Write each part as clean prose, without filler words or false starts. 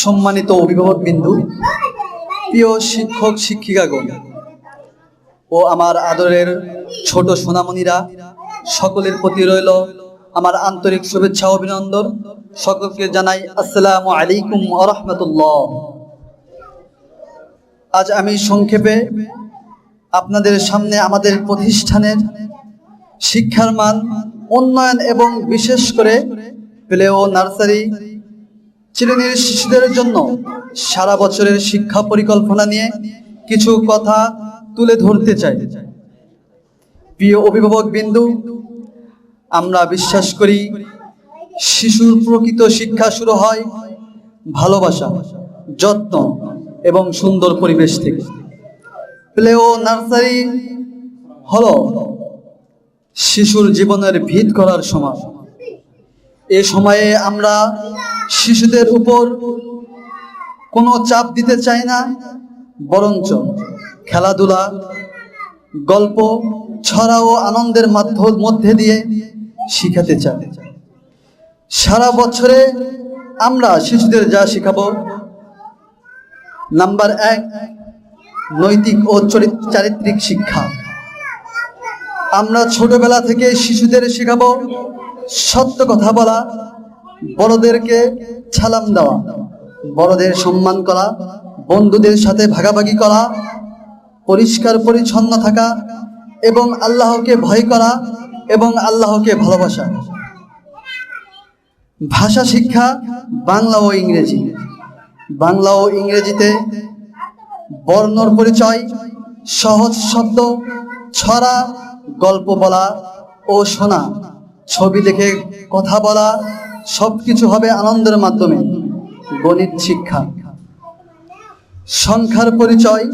সম্মানিত অভিভাবকবৃন্দ, প্রিয় শিক্ষক শিক্ষিকাগণ ও আমার আদরের ছোট সোনামণিরা, সকলের প্রতি রইল আমার আন্তরিক শুভেচ্ছা ও অভিনন্দন। সকলকে জানাই আসসালামু আলাইকুম ওয়া রাহমাতুল্লাহ। আজ আমি সংক্ষেপে আপনাদের সামনে আমাদের প্রতিষ্ঠানের শিক্ষার মান উন্নয়ন এবং বিশেষ করে প্লে ও নার্সারি শ্রেণীর শিশুদের জন্য সারা বছরের শিক্ষা পরিকল্পনা নিয়ে কিছু কথা তুলে ধরতে চাই। প্রিয় অভিভাবকবৃন্দ, আমরা বিশ্বাস করি শিশুর প্রকৃত শিক্ষা শুরু হয় ভালোবাসা, যত্ন এবং সুন্দর পরিবেশ থেকে। প্লে ও নার্সারি হলো শিশুর জীবনের ভিত করার সময়। এ সময়ে আমরা শিশুদের উপর কোনো চাপ দিতে চাই না, বরঞ্চ খেলাধুলা, গল্প, ছড়া ও আনন্দের মধ্যে দিয়ে শিখাতে চাই। সারা বছরে আমরা শিশুদের যা শেখাবো: নাম্বার 1, নৈতিক ও চারিত্রিক শিক্ষা। আমরা ছোটবেলা থেকে শিশুদের শেখাবো সত্য কথা বলা, বড়দেরকে সালাম দেওয়া, বড়দের সম্মান করা, বন্ধুদের সাথে ভাগাভাগি করা, পরিষ্কার পরিচ্ছন্ন থাকা এবং আল্লাহকে ভয় করা এবং আল্লাহকে ভালোবাসা। ভাষা শিক্ষা, বাংলা ও ইংরেজি। বাংলা ও ইংরেজিতে বর্ণর পরিচয়, সহজ শব্দ, ছড়া, গল্প বলা ও শোনা, ছবি দেখে কথা বলা, সবকিছু হবে আনন্দের মাধ্যমে। গণিত শিক্ষা, সংখ্যার পরিচয়,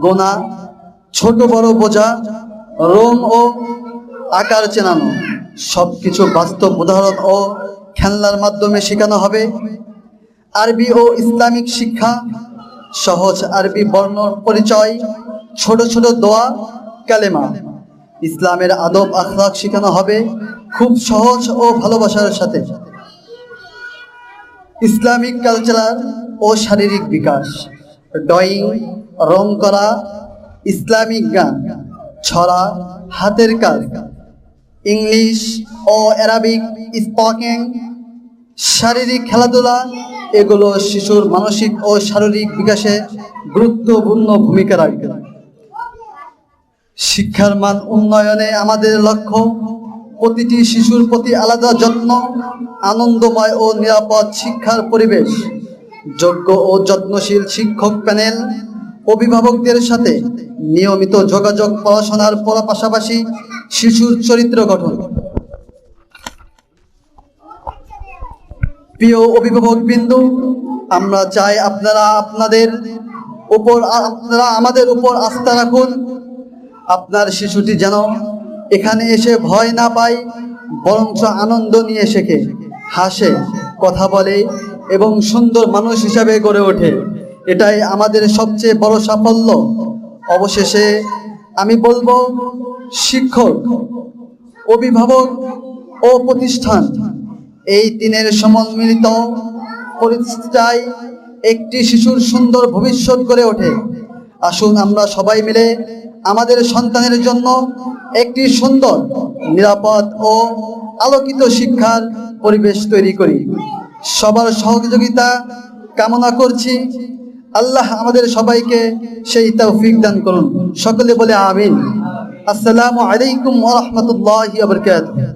গোনা, ছোট বড় বোঝা, রং ও আকার চেনানো, সবকিছু বাস্তব উদাহরণ ও খেলনার মাধ্যমে শেখানো হবে। আরবি ও ইসলামিক শিক্ষা, সহজ আরবি বর্ণ পরিচয়, ছোট ছোট দোয়া, কালেমা, ইসলামের আদব আখলাক শেখানো হবে খুব সহজ ও ভালোবাসার সাথে। ইসলামিক কালচার ও শারীরিক বিকাশ, ড্রয়িং, রং করা, ইসলামিক গান, ছড়া, হাতের কাজ, ইংলিশ ও অ্যারাবিক স্পোকেন, শারীরিক খেলাধুলা, এগুলো শিশুর মানসিক ও শারীরিক বিকাশে গুরুত্বপূর্ণ ভূমিকা রাখে। শিক্ষার মান উন্নয়নে আমাদের লক্ষ্য প্রতিটি শিশুর প্রতি আলাদা যত্ন, আনন্দময় ও নিরাপদ শিক্ষার পরিবেশ, যোগ্য ও যত্নশীল শিক্ষক প্যানেল, অভিভাবকদের সাথে নিয়মিত যোগাযোগ, পড়াশোনার পাশাপাশি শিশুর চরিত্র গঠন। প্রিয় অভিভাবকবৃন্দ, আমরা চাই আপনারা আমাদের উপর আস্থা রাখুন। আপনার শিশুটি যেন এখানে এসে ভয় না পায়, বরঞ্চ আনন্দ নিয়ে শেখে, হাসে, কথা বলে এবং সুন্দর মানুষ হিসাবে গড়ে ওঠে। এটাই আমাদের সবচেয়ে বড় সাফল্য। অবশেষে আমি বলবো, শিক্ষক, অভিভাবক ও প্রতিষ্ঠান, এই তিনের সম্মিলিত পরিচর্যায় একটি শিশুর সুন্দর ভবিষ্যৎ গড়ে ওঠে। আসুন আমরা সবাই মিলে আমাদের সন্তানের জন্য একটি সুন্দর, নিরাপদ ও আলোকিত শিক্ষার পরিবেশ তৈরি করি। সবার সহযোগিতা কামনা করছি। আল্লাহ আমাদের সবাইকে সেই তৌফিক দান করুন। সকলে বলে আমিন। আসসালামু আলাইকুম ওয়া রাহমাতুল্লাহি ওয়া বারাকাতুহু।